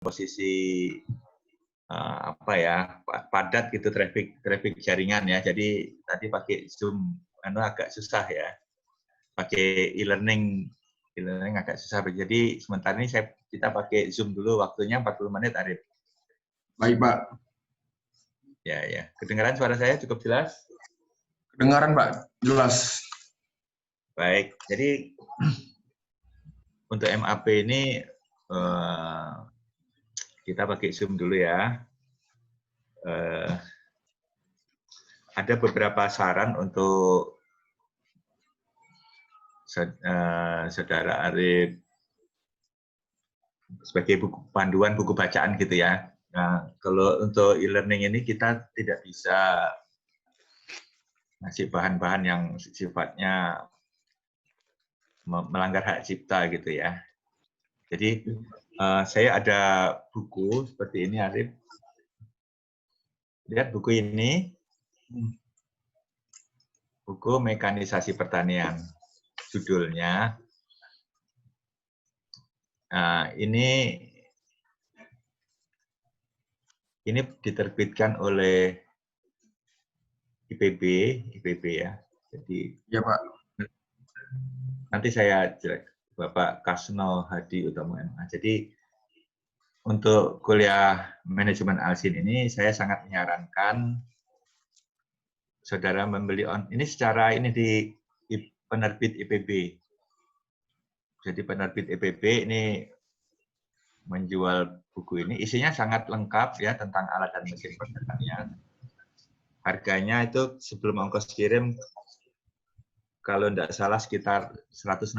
posisi apa ya, padat gitu traffic jaringan ya. Jadi tadi pakai Zoom agak susah ya. Pakai e-learning agak susah. Jadi sementara ini kita pakai Zoom dulu, waktunya 40 menit, Arif. Baik, Pak. Ya, ya. Kedengaran suara saya cukup jelas? Kedengaran, Pak. Jelas. Baik. Jadi untuk MAP ini kita pakai Zoom dulu ya. Ada beberapa saran untuk Saudara Arif sebagai panduan buku bacaan gitu ya. Nah, kalau untuk e-learning ini kita tidak bisa ngasih bahan-bahan yang sifatnya melanggar hak cipta gitu ya. Jadi saya ada buku seperti ini, Arif. Lihat buku ini, buku Mekanisasi Pertanian. Judulnya, ini diterbitkan oleh IPB ya. Jadi ya, Pak. Nanti saya Bapak Kasno Hadi Utomo MA. Jadi untuk kuliah manajemen Alsin ini saya sangat menyarankan saudara membeli ini secara ini di penerbit IPB. Jadi penerbit IPB ini menjual buku ini, isinya sangat lengkap ya tentang alat dan mesin pertanian. Harganya itu sebelum ongkos kirim kalau tidak salah sekitar 160.000,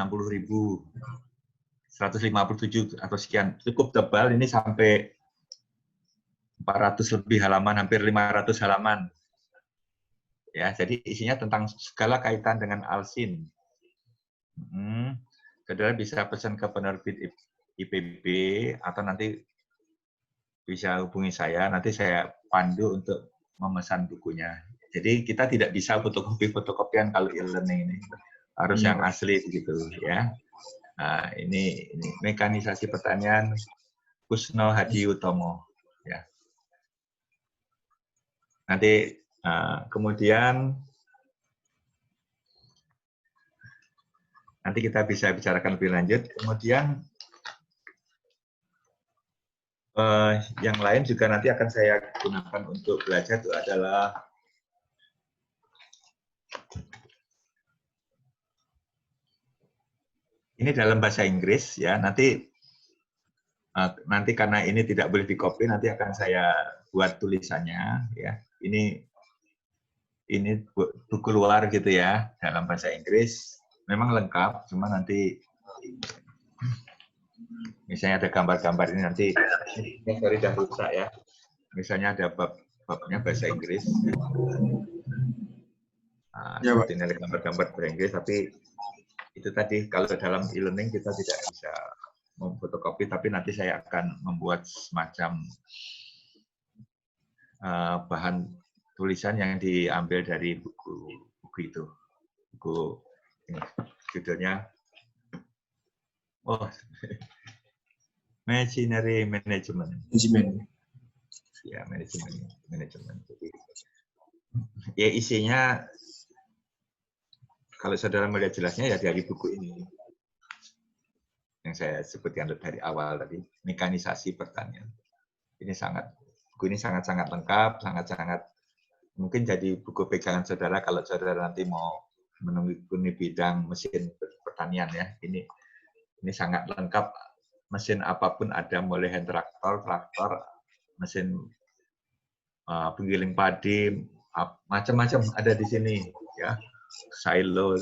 157 atau sekian. Cukup tebal, ini sampai 400 lebih halaman, hampir 500 halaman. Ya, jadi isinya tentang segala kaitan dengan Alsin. Saudara bisa pesan ke penerbit IPB atau nanti bisa hubungi saya, nanti saya pandu untuk memesan bukunya. Jadi kita tidak bisa fotokopian kalau e-learning ini. Harus yang asli begitu ya. Nah, ini Mekanisasi Pertanian Kusno Hadi Utomo ya. Nanti kemudian nanti kita bisa bicarakan lebih lanjut. Kemudian yang lain juga nanti akan saya gunakan untuk belajar itu adalah ini dalam bahasa Inggris ya. Nanti karena ini tidak boleh di-copy, nanti akan saya buat tulisannya ya. Ini buku luar gitu ya dalam bahasa Inggris. Memang lengkap, cuma nanti misalnya ada gambar-gambar ini nanti sorry dah rusak ya. Misalnya ada babnya bahasa Inggris. Ya, Pak. Seperti ada gambar-gambar bahasa Inggris, tapi itu tadi kalau dalam e-learning kita tidak bisa memfotokopi, tapi nanti saya akan membuat semacam bahan tulisan yang diambil dari buku itu. Buku ini, judulnya Machinery Management. Ya, manajemen. Jadi, ya isinya kalau saudara melihat jelasnya ya dari buku ini yang saya sebutkan dari awal tadi, Mekanisasi Pertanian. Buku ini sangat-sangat lengkap, sangat-sangat mungkin jadi buku pegangan saudara kalau saudara nanti mau menekuni bidang mesin pertanian ya. Ini sangat lengkap, mesin apapun ada, mulai hand traktor, mesin penggiling padi, macam-macam ada di sini ya. Silo,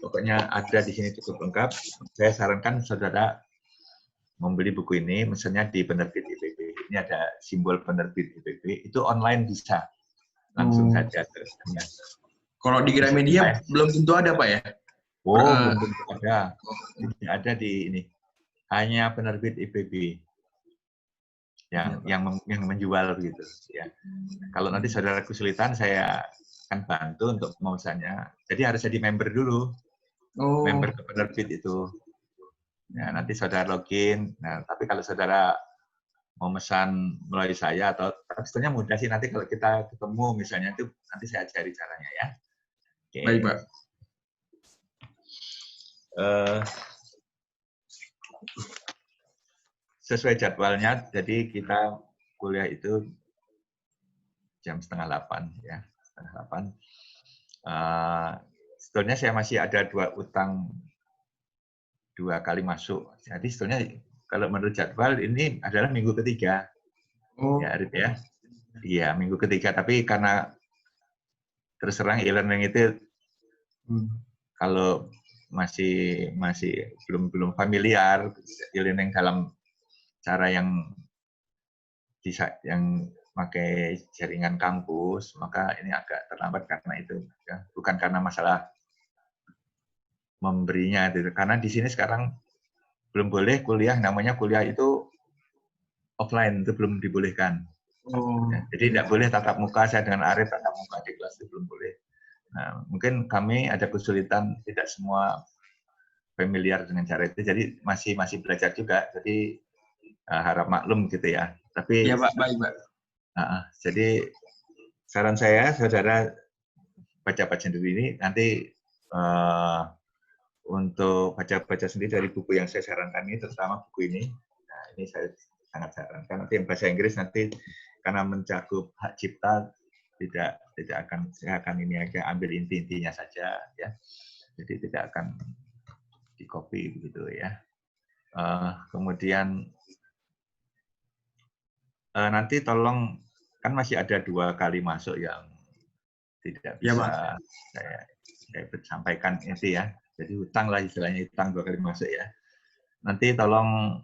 pokoknya ada di sini cukup lengkap. Saya sarankan saudara membeli buku ini, misalnya di penerbit IPB. Ini ada simbol penerbit IPB, itu online bisa, langsung saja. Ya. Kalau di Gramedia belum tentu ada, Pak ya? Belum tentu ada. Tidak ada di ini. Hanya penerbit IPB yang menjual begitu. Ya. Kalau nanti saudara kesulitan, saya akan bantu untuk memesannya. Jadi harus jadi member dulu. Member ke penerbit itu. Ya, nanti saudara login. Nah, tapi kalau saudara mau memesan melalui saya atau tapi sebenarnya mudah sih nanti kalau kita ketemu misalnya itu nanti saya ajari caranya ya. Oke. Baik, Pak. Sesuai jadwalnya, jadi kita kuliah itu jam 7:30 ya, 7:30. Sebetulnya saya masih ada 2 utang 2 kali masuk. Jadi sebetulnya kalau menurut jadwal ini adalah minggu ketiga, Oh, ya Arif ya. Iya minggu ketiga. Tapi karena terus terang e-learning itu kalau masih belum familiar e-learning dalam cara yang pakai jaringan kampus, maka ini agak terlambat karena itu. Ya. Bukan karena masalah memberinya, gitu. Karena di sini sekarang belum boleh kuliah, namanya kuliah itu offline, itu belum dibolehkan. Ya, jadi tidak boleh tatap muka, saya dengan Arif tatap muka di kelas itu belum boleh. Nah, mungkin kami ada kesulitan, tidak semua familiar dengan cara itu, jadi masih belajar juga, jadi harap maklum gitu ya. Tapi ya Pak, baik Pak. Jadi saran saya, saudara baca-baca sendiri ini nanti untuk baca-baca sendiri dari buku yang saya sarankan ini, terutama buku ini. Nah, ini saya sangat sarankan. Nanti yang bahasa Inggris nanti karena mencakup hak cipta tidak akan, saya akan ini aja ambil inti-intinya saja ya. Jadi tidak akan di copy begitu ya. Kemudian nanti tolong, kan masih ada 2 kali masuk yang tidak bisa saya sampaikan itu ya. Jadi hutang lah istilahnya, hutang 2 kali masuk ya. Nanti tolong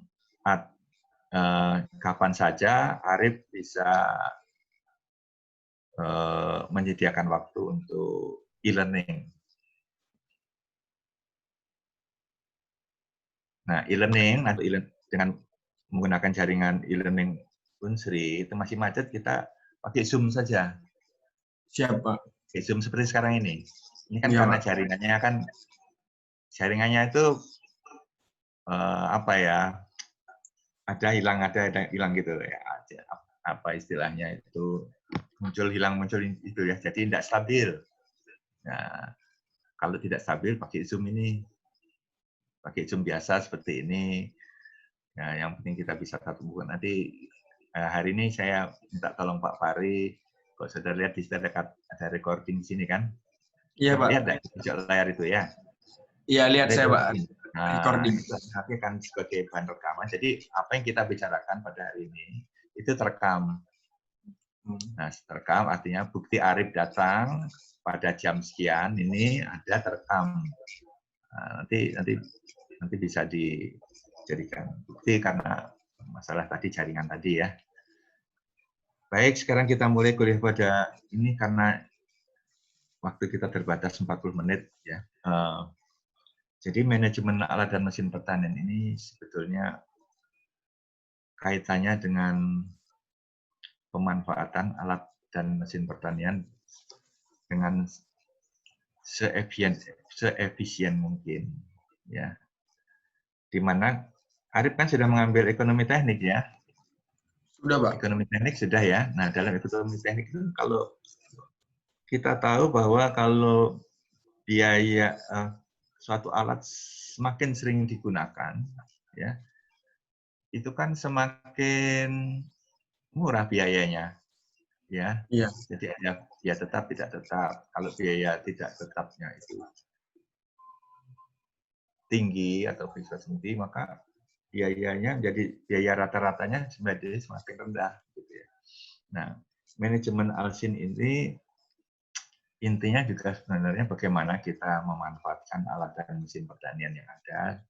kapan saja Arif bisa menyediakan waktu untuk e-learning. Nah, e-learning dengan menggunakan jaringan e-learning Unsri itu masih macet, kita pakai Zoom saja. Siapa? Pakai Zoom seperti sekarang ini. Ini kan Ya, karena Pak. jaringannya itu apa ya? Ada hilang gitu ya. Apa istilahnya itu, muncul itu ya. Jadi tidak stabil. Nah, kalau tidak stabil pakai Zoom ini. Pakai Zoom biasa seperti ini. Nah, yang penting kita bisa ketemu. Nanti hari ini saya minta tolong Pak Fari, kok saudara lihat di situ ada recording di sini kan? Iya, Pak. Lihat nggak di layar itu ya? Iya, lihat saya, Pak. Nah, Recording. itu nanti kan sebagai bahan rekaman. Jadi apa yang kita bicarakan pada hari ini itu terekam. Nah, terekam artinya bukti Arif datang pada jam sekian ini ada terekam. Nah, nanti bisa dijadikan bukti karena masalah tadi jaringan tadi ya. Baik, sekarang kita mulai kuliah pada ini karena waktu kita terbatas 40 menit ya. Jadi manajemen alat dan mesin pertanian ini sebetulnya kaitannya dengan pemanfaatan alat dan mesin pertanian dengan seefisien mungkin ya. Di mana Arif kan sudah mengambil ekonomi teknik ya. Sudah, Pak. Ekonomi teknik sudah ya. Nah, dalam ekonomi teknik itu kalau kita tahu bahwa kalau biaya suatu alat semakin sering digunakan, ya, itu kan semakin murah biayanya, ya. Iya. Jadi ada biaya tetap tidak tetap. Kalau biaya tidak tetapnya itu tinggi atau bisa tinggi, maka biayanya jadi biaya rata-ratanya semakin rendah. Gitu ya. Nah, manajemen Alsin ini intinya juga sebenarnya bagaimana kita memanfaatkan alat dan mesin pertanian yang ada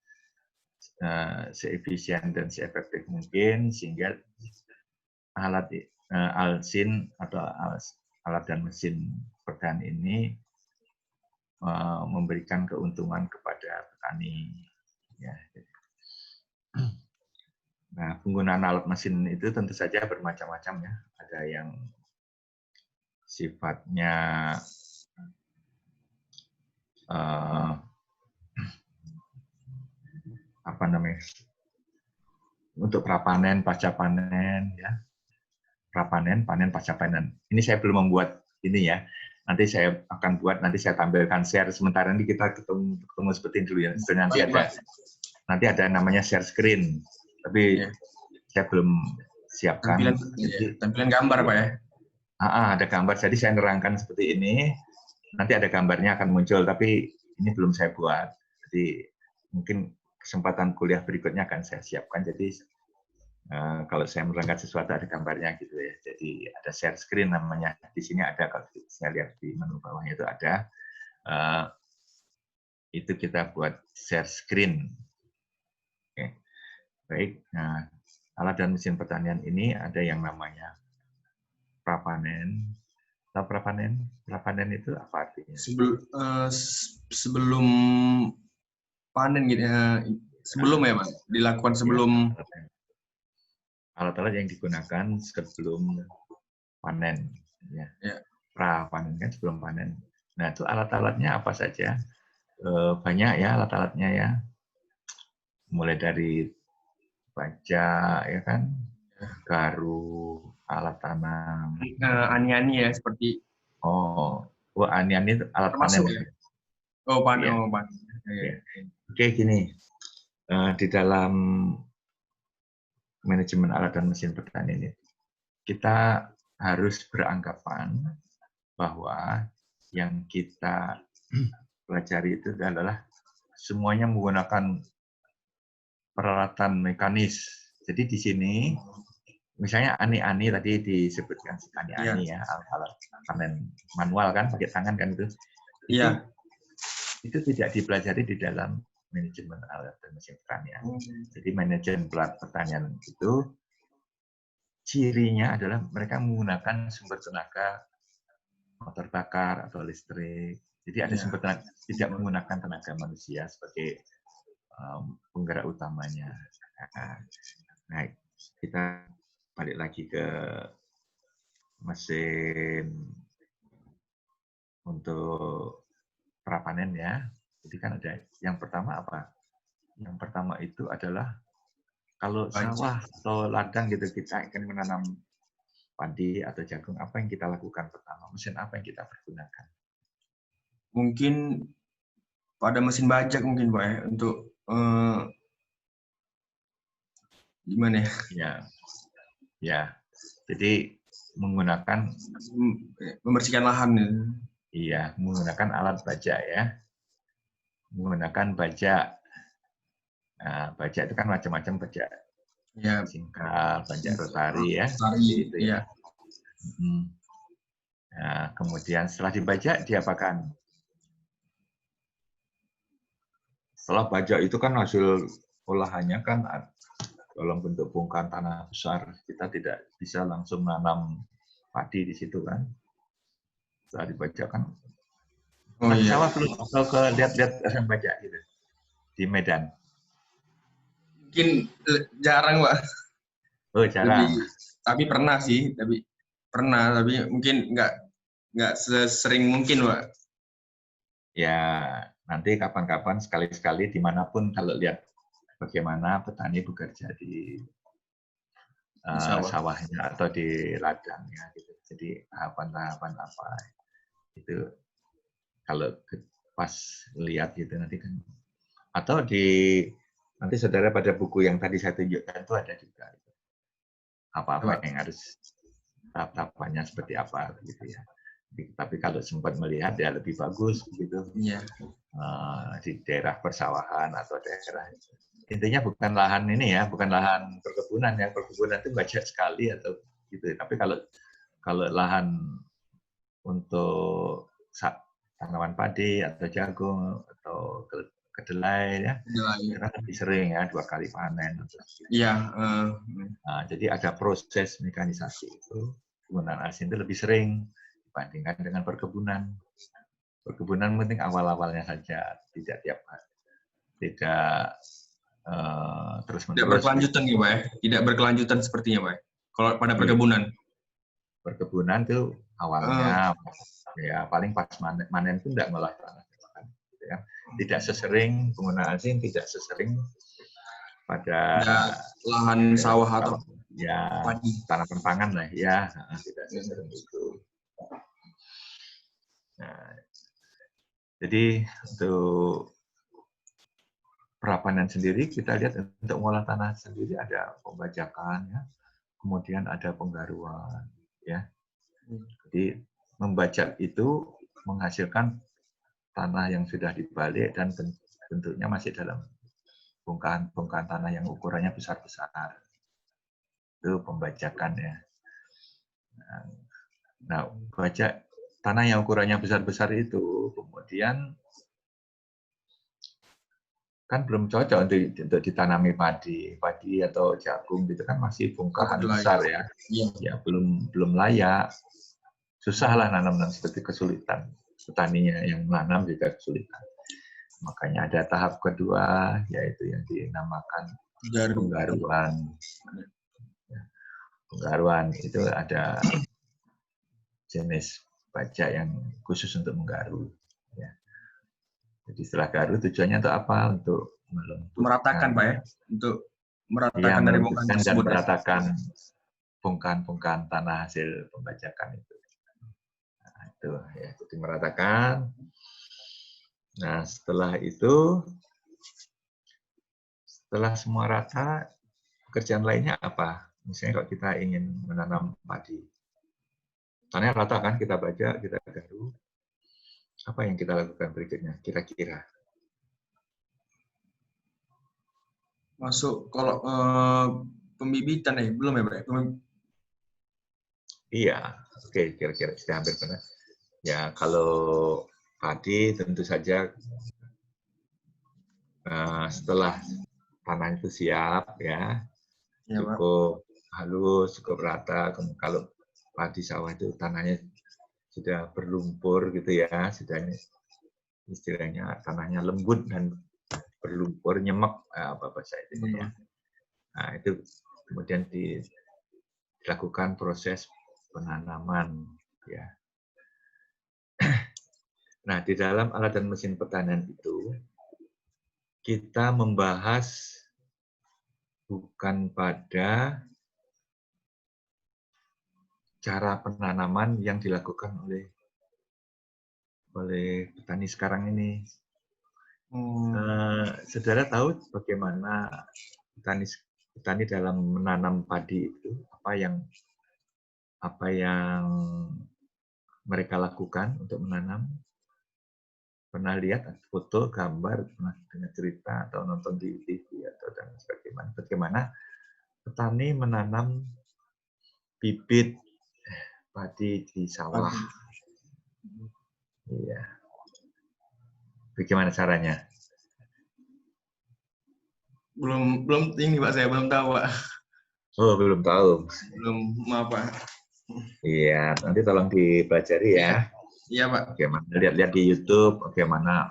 seefisien dan seefektif mungkin sehingga alat Alsin atau alat dan mesin pertanian ini memberikan keuntungan kepada petani. Ya. Nah, penggunaan alat mesin itu tentu saja bermacam-macam ya. Ada yang sifatnya apa namanya, untuk prapanen, pasca panen, ya. Prapanen, panen, pasca panen. Ini saya belum membuat ini ya. Nanti saya akan buat, nanti saya tampilkan share. Sementara ini kita ketemu seperti ini dulu ya. Nanti Baik. ada namanya share screen. Tapi Ya. saya belum siapkan. Tampilan gambar, Pak ya. Ada gambar. Jadi saya nerangkan seperti ini. Nanti ada gambarnya akan muncul, tapi ini belum saya buat. Jadi mungkin kesempatan kuliah berikutnya akan saya siapkan. Jadi kalau saya menerangkan sesuatu ada gambarnya gitu ya. Jadi ada share screen namanya. Di sini ada, kalau saya lihat di menu bawahnya itu ada. Itu kita buat share screen. Oke. Baik. Nah, alat dan mesin pertanian ini ada yang namanya prapanen. Tahu prapanen? Prapanen itu apa artinya? Sebelum panen gitu ya. Sebelum ya, Pak. Dilakukan sebelum alat-alat yang digunakan sebelum panen, ya. Prapanen kan sebelum panen. Nah, itu alat-alatnya apa saja? Banyak ya alat-alatnya ya. Mulai dari baja, ya kan, garu, alat tanam. Ani-ani ya, seperti. Ani-ani itu alat panen. Ya? Oh, panen. Ya. Oh, panen. Ya. Oke, gini. Di dalam manajemen alat dan mesin pertanian ini, kita harus beranggapan bahwa yang kita pelajari itu adalah semuanya menggunakan peralatan mekanis. Jadi di sini, misalnya ani-ani tadi disebutkan ani-ani ya, alat panen manual kan, pakai tangan kan itu. Itu tidak dipelajari di dalam manajemen alat dan mesin pertanian. Jadi manajemen pertanian itu cirinya adalah mereka menggunakan sumber tenaga motor bakar atau listrik. Jadi ada sumber tenaga, tidak menggunakan tenaga manusia sebagai penggerak utamanya. Nah, kita balik lagi ke mesin untuk prapanen ya. Jadi kan ada yang pertama apa? Yang pertama itu adalah kalau sawah atau ladang gitu kita akan menanam padi atau jagung, apa yang kita lakukan pertama? Mesin apa yang kita pergunakan? Mungkin pada mesin bajak mungkin, Pak ya, untuk gimana ya? Ya. Jadi menggunakan membersihkan lahan ya. Iya, menggunakan alat bajak ya. Menggunakan bajak. Nah, bajak itu kan macam-macam bajak. Ya. Singkal, bajak rotari ya. Itu ya. Nah, kemudian setelah dibajak diapakan? Setelah bajak itu kan hasil olahannya kan dalam bentuk bongkahan tanah besar. Kita tidak bisa langsung menanam padi di situ kan. Setelah dibajak kan. Sawah belum ke lihat-lihat bajak gitu di Medan. Mungkin jarang, Pak. Oh, jarang. Tapi pernah sih, tapi mungkin nggak sesering mungkin, Pak. Ya, nanti kapan-kapan sekali-sekali dimanapun kalau lihat bagaimana petani bekerja di sawahnya atau di ladangnya gitu. Jadi tahapan-tahapan apa itu kalau pas lihat gitu nanti kan, atau nanti saudara pada buku yang tadi saya tunjukkan itu ada juga apa-apa yang harus tahap-tahapannya seperti apa gitu ya. Tapi kalau sempat melihat ya lebih bagus gitu. Di daerah persawahan atau daerah, intinya bukan lahan ini ya, bukan lahan perkebunan ya. Perkebunan itu banyak sekali atau gitu. Tapi kalau lahan untuk tanaman padi atau jagung atau kedelai ya, lebih sering ya 2 kali panen. Jadi ada proses mekanisasi itu, penggunaan asin itu lebih sering dibandingkan dengan perkebunan. Perkebunan penting awal-awalnya saja, tidak tiap hari, tidak terus-menerus. Tidak berkelanjutan ya, Pak ya? Tidak berkelanjutan sepertinya, Pak. Kalau pada perkebunan. Perkebunan itu awalnya ya paling pas manen itu tidak ngolah tanah. Gitu ya. Tidak sesering penggunaan asin, tidak sesering pada lahan sawah atau ya padi. tanaman pangan lah ya, tidak sesering itu. Nah, jadi untuk Prapanan sendiri kita lihat untuk mengolah tanah sendiri ada pembajakan ya, kemudian ada penggaruan ya. Jadi membajak itu menghasilkan tanah yang sudah dibalik dan bentuknya masih dalam bongkahan tanah yang ukurannya besar-besar. Itu pembajakan ya. Nah, bajak tanah yang ukurannya besar-besar itu kemudian kan belum cocok untuk ditanami padi atau jagung gitu kan masih bongkahan besar ya. Ya belum layak. Susah lah nanam seperti kesulitan. Petaninya yang menanam juga kesulitan. Makanya ada tahap kedua yaitu yang dinamakan penggaruan. Penggaruan itu ada jenis bajak yang khusus untuk menggaru. Ya. Jadi setelah garu tujuannya untuk apa? Untuk meratakan, Pak ya? Untuk meratakan dari bongkahan tersebut. Dan meratakan bongkahan tanah hasil pembajakan itu. Nah, itu ya, jadi meratakan. Nah, setelah itu, setelah semua rata, pekerjaan lainnya apa? Misalnya kalau kita ingin menanam padi. Tanahnya rata kan, kita bajak, kita garu. Apa yang kita lakukan berikutnya, kira-kira? Masuk kalau pembibitan ya, belum ya Pak? Iya, oke, kira-kira sudah hampir benar. Ya, kalau padi tentu saja setelah tanah itu siap ya, cukup halus, cukup rata. Kalau padi sawah itu tanahnya sudah berlumpur gitu ya, sudah istilahnya tanahnya lembut dan berlumpur, nyemek apa bahasa itu ya. Nah, itu kemudian dilakukan proses penanaman ya. Nah, di dalam alat dan mesin pertanian itu kita membahas bukan pada cara penanaman yang dilakukan oleh petani sekarang ini. Saudara tahu bagaimana petani dalam menanam padi itu apa yang mereka lakukan untuk menanam? Pernah lihat foto, gambar, pernah dengar cerita atau nonton di TV atau dan sebagainya. Bagaimana petani menanam bibit padi di sawah? Iya. Bagaimana caranya? Belum ini Pak, saya belum tahu Pak. Oh, belum tahu. Belum, maaf Pak. Iya, nanti tolong dipelajari ya. Iya Pak. Bagaimana lihat-lihat di YouTube bagaimana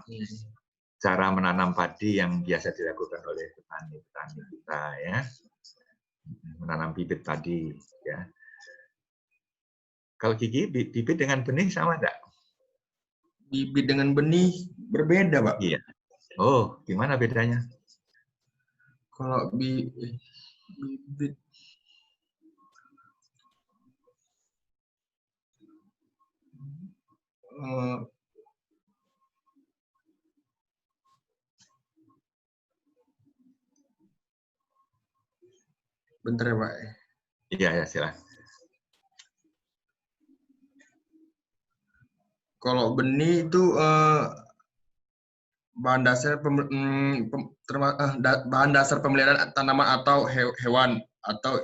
cara menanam padi yang biasa dilakukan oleh petani-petani kita ya. Menanam bibit padi ya. Kalau Gigi, bibit dengan benih sama enggak? Bibit dengan benih berbeda, Pak. Iya. Oh, gimana bedanya? Kalau bibit bentar ya, Pak. Iya, ya, silakan. Kalau benih itu bahan dasar pemeliharaan tanaman atau hewan, atau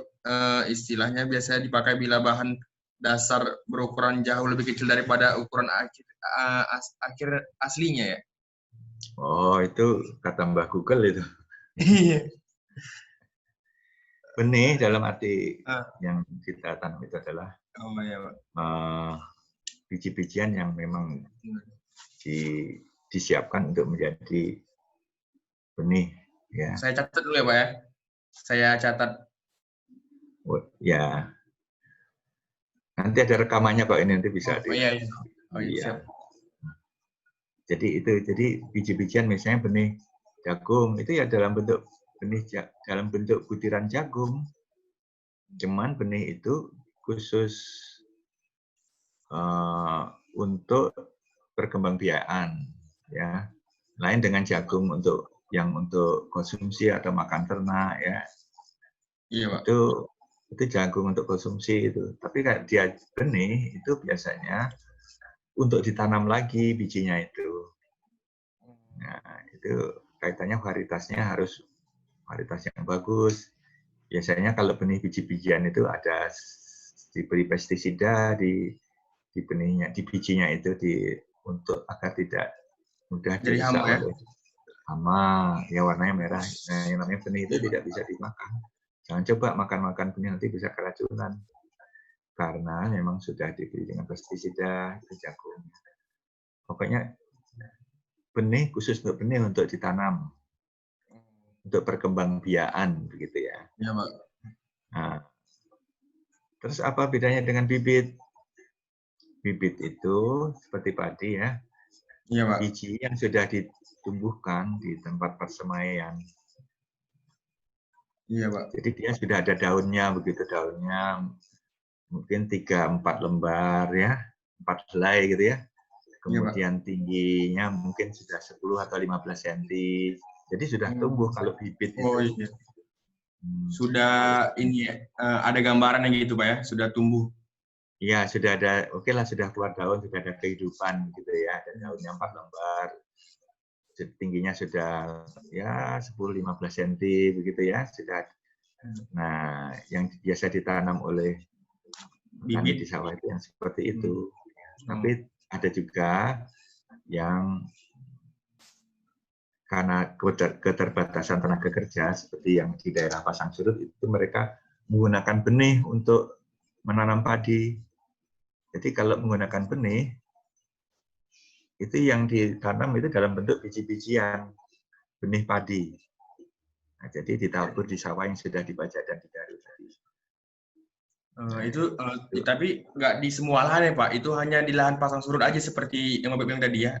istilahnya biasanya dipakai bila bahan dasar berukuran jauh lebih kecil daripada ukuran akhir aslinya ya. Oh, itu kata Mbah Google itu. Iya. Benih dalam arti yang kita tanam itu adalah biji-bijian yang memang disiapkan untuk menjadi benih. Ya. Saya catat dulu ya Pak ya. Saya catat. Oh, ya. Nanti ada rekamannya kok, ini nanti bisa. Iya. Oh, iya. Jadi biji-bijian misalnya benih jagung itu ya dalam bentuk dalam bentuk butiran jagung, cuman benih itu khusus untuk perkembangbiakan, ya. Lain dengan jagung untuk konsumsi atau makan ternak, ya. Iya, Pak. Itu jagung untuk konsumsi itu. Tapi kayak dia benih itu biasanya untuk ditanam lagi bijinya itu. Nah, itu kaitannya varietasnya harus varietas yang bagus. Biasanya kalau benih biji-bijian itu ada diberi pestisida di benihnya, di bijinya itu untuk agar tidak mudah Jadi dirusak hama ya? oleh hama. Ya warnanya merah. Nah, yang namanya benih itu Iya, Pak. tidak bisa dimakan. Jangan coba makan-makan benih, nanti bisa keracunan. Karena memang sudah diberi dengan pestisida, itu jagung. Pokoknya benih khusus untuk benih untuk ditanam, untuk perkembangbiakan, begitu ya. Iya, Pak. Nah, terus apa bedanya dengan bibit? Bibit itu seperti padi ya, Iya, Pak. biji yang sudah ditumbuhkan di tempat persemaian. Iya, Pak. Jadi dia sudah ada daunnya, begitu daunnya mungkin 3-4 lembar ya, 4 helai gitu ya. Iya, Pak. Kemudian tingginya mungkin sudah 10 atau 15 cm. Jadi sudah tumbuh kalau bibit Oh itu. iya. Sudah ini ya, ada gambarannya gitu, Pak ya, sudah tumbuh. Iya, sudah ada, oke lah sudah keluar daun, sudah ada kehidupan gitu ya. Dan daunnya 4 lembar. Tingginya sudah ya 10-15 cm begitu ya, sudah. Nah, yang biasa ditanam oleh petani di Bibit. sawah itu yang seperti itu. Tapi ada juga yang karena keterbatasan tenaga kerja seperti yang di daerah Pasang Surut itu mereka menggunakan benih untuk menanam padi. Jadi kalau menggunakan benih itu yang ditanam itu dalam bentuk biji-bijian benih padi. Nah, jadi ditabur di sawah yang sudah dibajak dan digaruk tadi. Tapi nggak di semua lahan ya, Pak. Itu hanya di lahan Pasang Surut aja seperti yang Bapak bilang tadi ya.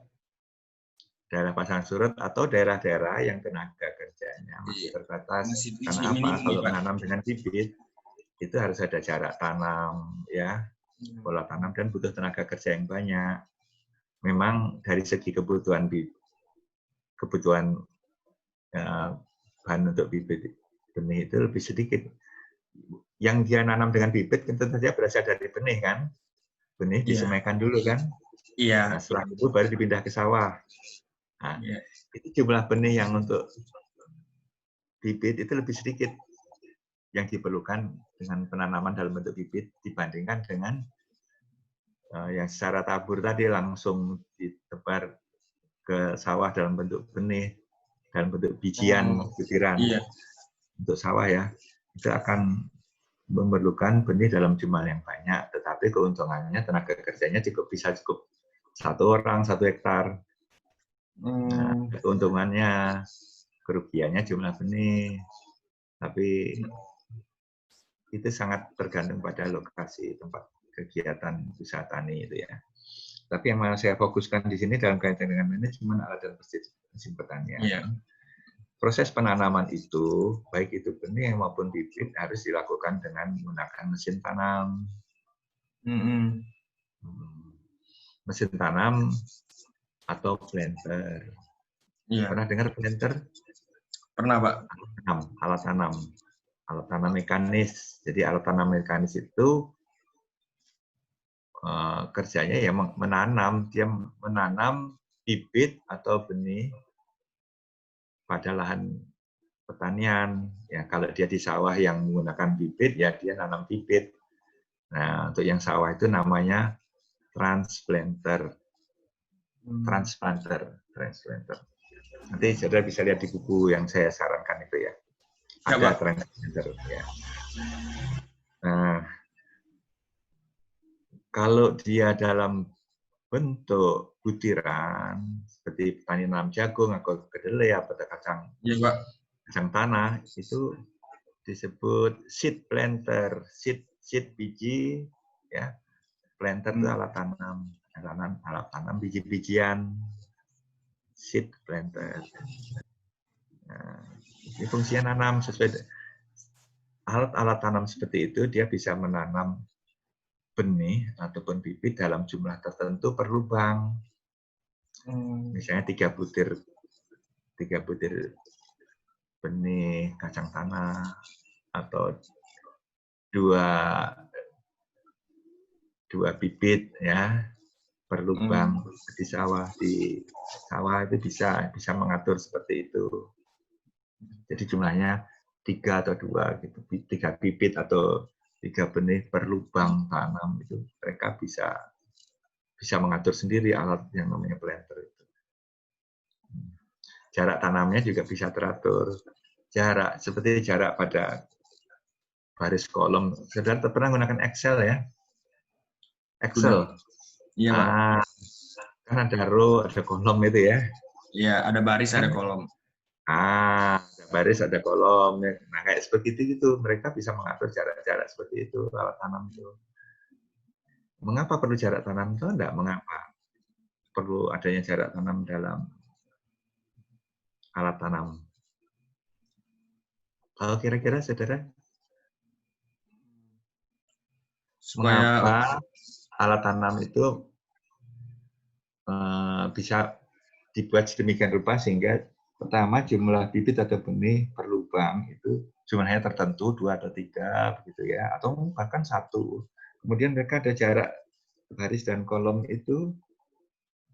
Daerah Pasang Surut atau daerah-daerah yang tenaga kerjanya masih terbatas. Masih Karena apa? minimum ya, Kalau Pak. menanam dengan bibit itu harus ada jarak tanam, ya, pola tanam dan butuh tenaga kerja yang banyak. Memang dari segi kebutuhan bahan untuk bibit benih itu lebih sedikit. Yang dia nanam dengan bibit tentu saja berasal dari benih kan, benih Iya. disemaikan dulu kan. Iya. Nah, setelah itu baru dipindah ke sawah. Nah, Iya. itu jumlah benih yang untuk bibit itu lebih sedikit yang diperlukan dengan penanaman dalam bentuk bibit dibandingkan dengan yang secara tabur tadi langsung ditebar ke sawah dalam bentuk benih, dalam bentuk bijian, butiran. Iya. Untuk sawah ya, itu akan memerlukan benih dalam jumlah yang banyak, tetapi keuntungannya tenaga kerjanya bisa cukup 1 orang 1 hektar. Nah, keuntungannya, kerugiannya jumlah benih, tapi itu sangat tergantung pada lokasi tempat kegiatan usaha tani itu ya. Tapi yang saya fokuskan di sini dalam kaitan dengan manajemen alat dan mesin pertanian. Iya. Proses penanaman itu, baik itu benih maupun bibit, harus dilakukan dengan menggunakan mesin tanam. Mesin tanam atau planter. Iya. Pernah dengar planter? Pernah, Pak. Alat tanam mekanis. Jadi alat tanam mekanis itu kerjanya ya menanam, dia menanam bibit atau benih pada lahan pertanian. Ya, kalau dia di sawah yang menggunakan bibit, ya dia nanam bibit. Nah, untuk yang sawah itu namanya transplanter. Transplanter. Nanti saudara bisa lihat di buku yang saya sarankan itu ya. Ada transplanter. Ya. Nah, kalau dia dalam bentuk butiran seperti petani nanam jagung atau kedelai atau kacang tanah itu disebut seed planter, seed biji ya. Planter itu alat tanam biji-bijian, seed planter. Nah, ini fungsinya nanam sesuai alat-alat tanam seperti itu, dia bisa menanam benih ataupun bibit dalam jumlah tertentu per lubang. Misalnya 3 butir benih kacang tanah atau dua bibit ya per lubang di sawah itu bisa mengatur seperti itu. Jadi jumlahnya 3 atau 2 gitu, 3 bibit atau 3 benih per lubang tanam itu mereka bisa mengatur sendiri alat yang namanya planter itu. Jarak tanamnya juga bisa teratur. Seperti jarak pada baris kolom. Saudara pernah menggunakan Excel ya? Excel. Iya, Pak. Kan ada row, ada kolom itu ya. Iya, ada baris, ada kolom. Ada baris, ada kolom. Nah, kayak seperti itu gitu. Mereka bisa mengatur jarak-jarak seperti itu, alat tanam itu. Mengapa perlu jarak tanam itu? Enggak mengapa. Perlu adanya jarak tanam dalam alat tanam. Kalau kira-kira saudara, mengapa alat tanam itu bisa dibuat sedemikian rupa sehingga pertama jumlah bibit atau benih per lubang itu jumlahnya tertentu 2 atau 3 begitu ya, atau bahkan 1. Kemudian mereka ada jarak baris dan kolom itu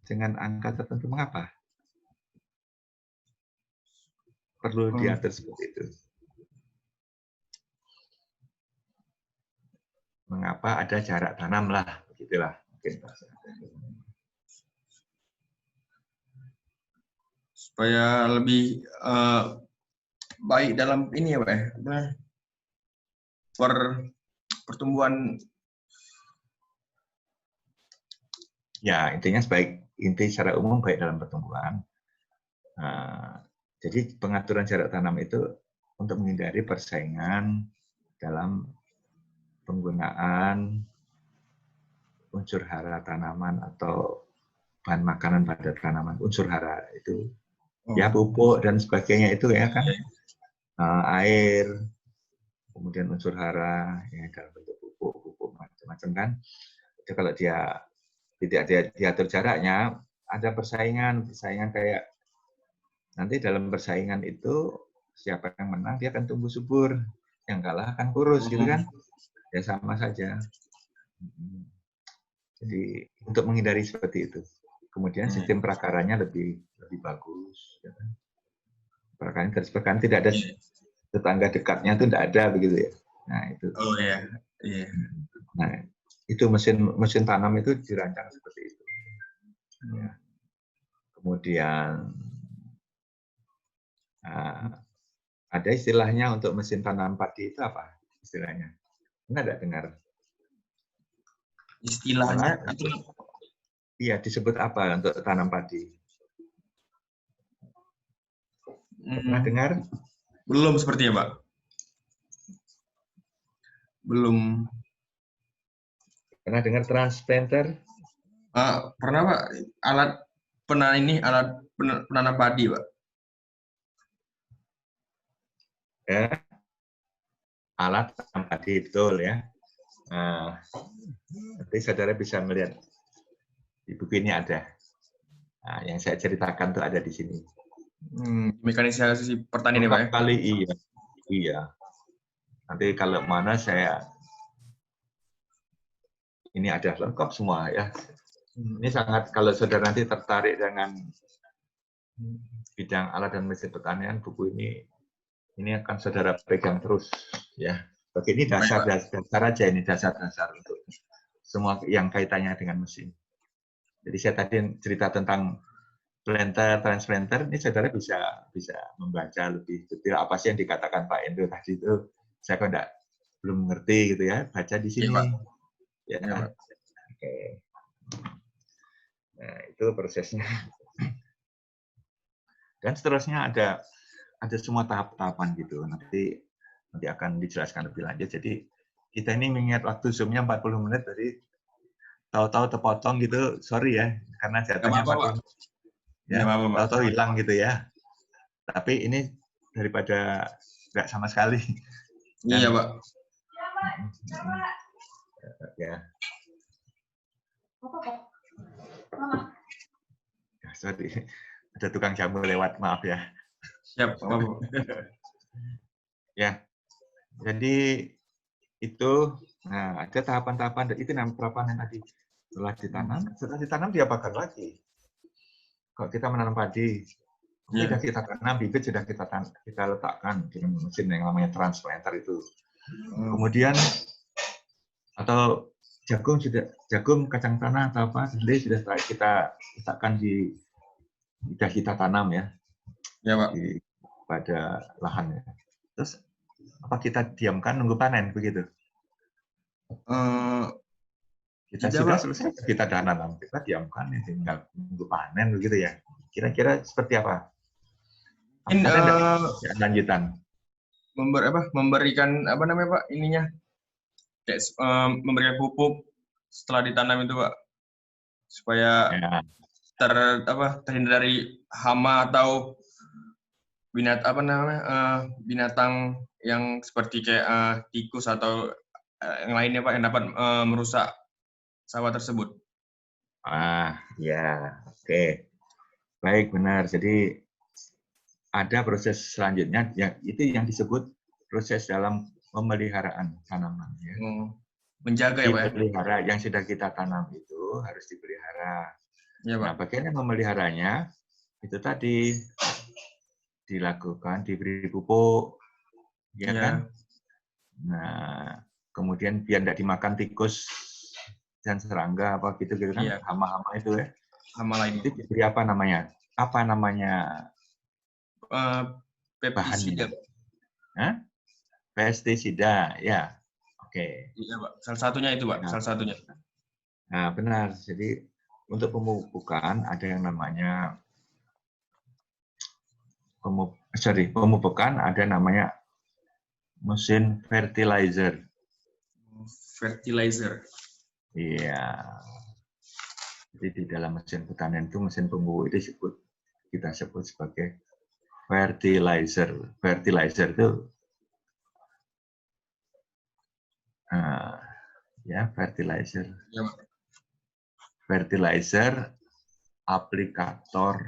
dengan angka tertentu. Mengapa? Perlu diatur seperti itu. Mengapa ada jarak tanam lah, begitulah mungkin. Supaya lebih baik dalam ini ya, Pak, pertumbuhan. Ya, intinya inti secara umum baik dalam pertumbuhan. Jadi pengaturan jarak tanam itu untuk menghindari persaingan dalam penggunaan unsur hara tanaman atau bahan makanan pada tanaman. Unsur hara itu ya pupuk dan sebagainya itu ya kan, air, kemudian unsur hara ya dalam bentuk pupuk macam-macam kan. Jadi kalau dia tidak diatur jaraknya, ada persaingan kayak nanti dalam persaingan itu siapa yang menang dia akan tumbuh subur, yang kalah akan kurus gitu kan, ya sama saja. Jadi untuk menghindari seperti itu, kemudian sistem prakaranya lebih bagus. Ya kan? Prakaranya tidak ada tetangga dekatnya itu tidak ada begitu ya. Nah itu. Oh iya. Nah itu mesin tanam itu dirancang seperti itu. Ya. Kemudian ada istilahnya untuk mesin tanam padi itu apa istilahnya? Anda tidak dengar? Istilahnya itu? Iya, disebut apa untuk tanam padi? Pernah dengar? Belum sepertinya, Pak. Belum. Pernah dengar transplanter? Pernah, Pak. Alat penanam padi, Pak. Ya, alat tanam padi betul ya. Nanti saudara bisa melihat di buku ini ada. Nah, yang saya ceritakan tuh ada di sini. Mekanisasi pertanian ya, Pak ya? Kali iya. Nanti kalau mana ini ada lengkap semua ya. Ini sangat, kalau saudara nanti tertarik dengan bidang alat dan mesin pertanian, buku ini akan saudara pegang terus ya. Ini dasar aja, ini dasar untuk semua yang kaitannya dengan mesin. Jadi saya tadi cerita tentang planter, transplanter, ini saudara bisa membaca lebih detail apa sih yang dikatakan Pak Endo tadi itu. Saya kok belum mengerti gitu ya, baca di sini. Ya, Pak. Oke. Nah, itu prosesnya. Dan seterusnya ada semua tahap-tahapan gitu. Nanti akan dijelaskan lebih lanjut. Jadi kita ini mengingat waktu Zoom-nya 40 menit, jadi tahu-tahu terpotong gitu, sorry ya, karena jatuhnya 40 menit. Ya, tahu-tahu hilang gitu ya. Tapi ini daripada nggak sama sekali. Iya, Pak. Ya. Sorry, ada tukang jamu lewat, maaf ya. Siap, Pak. Ya, jadi itu, nah ada tahapan-tahapan, itu namanya tahapan yang tadi setelah ditanam diapakan lagi. Kalau kita menanam padi, sudah kita tanam, bibit sudah kita letakkan dengan mesin yang namanya transplanter itu. Kemudian atau jagung, kacang tanah atau apa, sudah kita letakkan sudah kita tanam ya, Ya, Pak. pada lahan ya. Terus apa kita diamkan nunggu panen begitu? Kita tidak, sudah Pak. selesai, kita tanam, kita diamkan, ya, tinggal nunggu panen begitu ya. Kira-kira seperti apa? Ada nggak lanjutan? Memberikan apa namanya, Pak? Ininya kayak memberikan pupuk setelah ditanam itu, Pak, supaya Ya. terhindar dari hama atau binatang yang seperti kayak tikus atau yang lainnya, Pak, yang dapat merusak sawah tersebut. Ya, oke. Baik, benar. Jadi ada proses selanjutnya, yang disebut proses dalam pemeliharaan tanaman. Ya. Menjaga ya, Pak, ya? Dipelihara, yang sudah kita tanam itu harus dipelihara. Ya, Pak. Nah, bagaimana memeliharanya? Itu tadi dilakukan, diberi pupuk, ya kan? Nah, kemudian biar tidak dimakan tikus dan serangga apa gitu kan, Iya. hama-hama itu ya. Hama lainnya. Itu diberi apa namanya? Apa namanya? Pestisida. Pestisida, ya. Oke. Iya, Pak. Salah satunya itu, Pak. Salah satunya. Nah, benar. Jadi untuk pemupukan ada yang namanya pemupukan ada namanya mesin fertilizer. Fertilizer. Iya. Jadi di dalam mesin pertanian itu mesin pemupuk itu kita sebut sebagai fertilizer. Fertilizer itu fertilizer. Ya, Pak. Fertilizer, aplikator.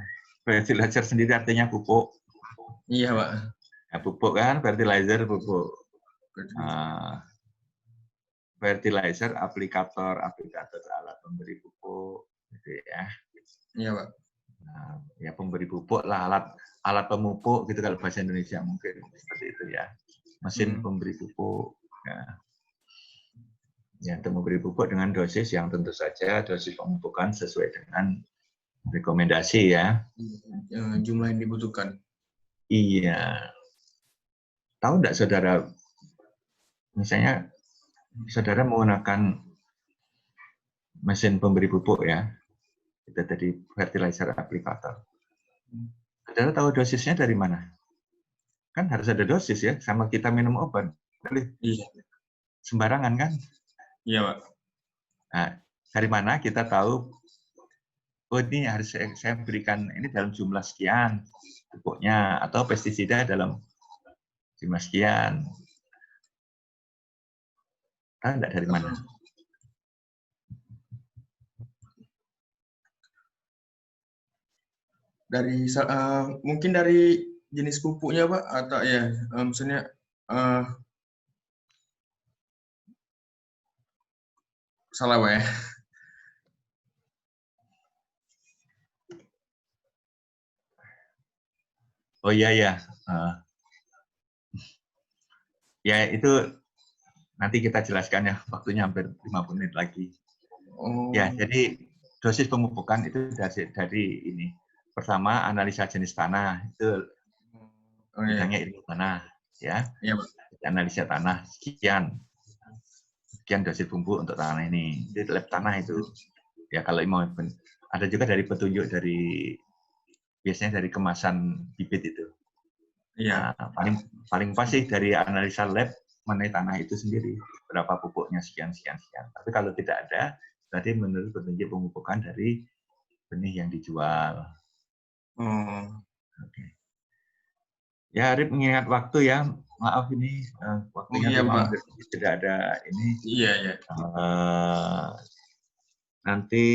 Fertilizer sendiri artinya pupuk. Iya, Pak. Ya, pupuk kan, fertilizer pupuk. Fertilizer, aplikator alat pemberi pupuk, gitu ya. Iya, Pak. Nah, ya pemberi pupuk lah, alat pemupuk gitu kalau bahasa Indonesia mungkin seperti itu ya. Mesin pemberi pupuk. Ya, untuk memberi pupuk dengan dosis yang tentu saja dosis pemupukan sesuai dengan rekomendasi ya. Jumlah yang dibutuhkan. Iya. Tahu enggak saudara, misalnya saudara menggunakan mesin pemberi pupuk ya, itu tadi fertilizer aplikator. Saudara tahu dosisnya dari mana? Kan harus ada dosis ya, sama kita minum obat. Iya. Sembarangan kan? Iya, Pak. Nah, dari mana kita tahu, oh ini harus saya berikan ini dalam jumlah sekian pupuknya, atau pestisida dalam jumlah sekian. Tahu enggak dari mana? Mungkin dari jenis pupuknya, Pak, atau ya misalnya salah, Pak, ya. Oh iya ya. Ya itu nanti kita jelaskan ya, waktunya hampir 50 menit lagi. Ya, jadi dosis pemupukan itu dari ini. Pertama, analisa jenis tanah, itu bidangnya ilmu tanah, ya. Iya, Pak. Analisa tanah, sekian dosis pupuk untuk tanah ini. Di lab tanah itu, ya kalau mau, ada juga dari petunjuk biasanya dari kemasan bibit itu. Iya. Nah, paling pasti dari analisa lab mengenai tanah itu sendiri, berapa pupuknya sekian. Tapi kalau tidak ada, berarti menurut petunjuk pemupukan dari benih yang dijual. Oke. Ya, Arif mengingat waktu ya. Maaf ini waktunya iya, memang Pak. tidak ada ini. Iya, iya. Nanti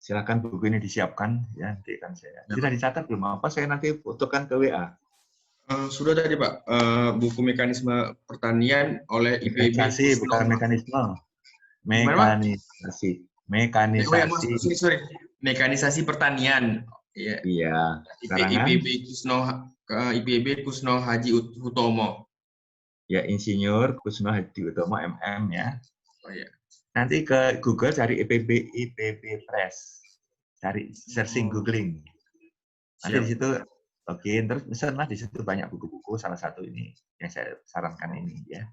silakan buku ini disiapkan ya, nanti kan saya. Ya, Sudah Pak. dicatat belum? Apa saya nanti fotokan ke WA? Sudah tadi, Pak. Buku mekanisme pertanian oleh IPB Mekanisasi Kusno. bukan mekanisme. Gimana, Pak? Mekanisasi. Oh ya, Mas, Mekanisasi. sorry. Mekanisasi pertanian. Iya. Iya. Karangan IPB Kusno Haji Hutomo. ya, Insinyur Kusno Hadi Utomo MM ya. Oh ya. Nanti ke Google cari IPB Press. Cari searching googling. Nanti Siap. di situ login terus misalnya di situ banyak buku-buku, salah satu ini yang saya sarankan ini ya.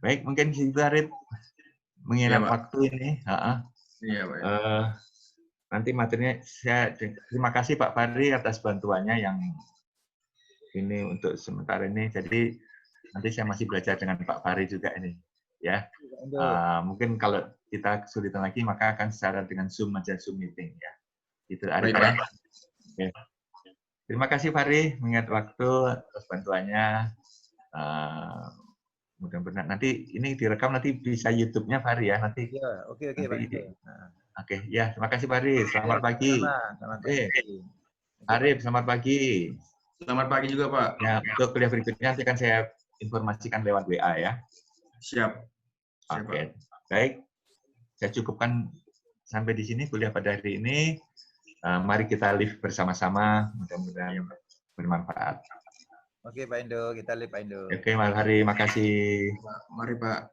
Baik, mungkin di situ Arif mengingat Pak. waktu ini. Iya, Pak. Nanti materinya saya terima kasih Pak Fahri atas bantuannya yang ini untuk sementara ini. Jadi nanti saya masih belajar dengan Pak Fahri juga ini ya. Mungkin kalau kita kesulitan lagi maka akan secara dengan Zoom aja, Zoom meeting ya. Itu Arif ya. Oke. Terima kasih Fahri mengingat waktu atas bantuannya. Mudah-mudahan nanti ini direkam, nanti bisa YouTube-nya Fahri ya nanti. Ya, oke Pak Indo. Oke, ya terima kasih Fahri. Selamat pagi. Selamat pagi. Arif, selamat pagi. Selamat pagi juga, Pak. Ya, untuk kuliah berikutnya nanti akan saya informasikan lewat WA ya. Siap. Oke, baik. Saya cukupkan sampai di sini kuliah pada hari ini. Mari kita live bersama-sama. Mudah-mudahan bermanfaat. Oke Pak Indo, kita live Pak Indo. Oke, Mas Hari, makasih. Mari, Pak.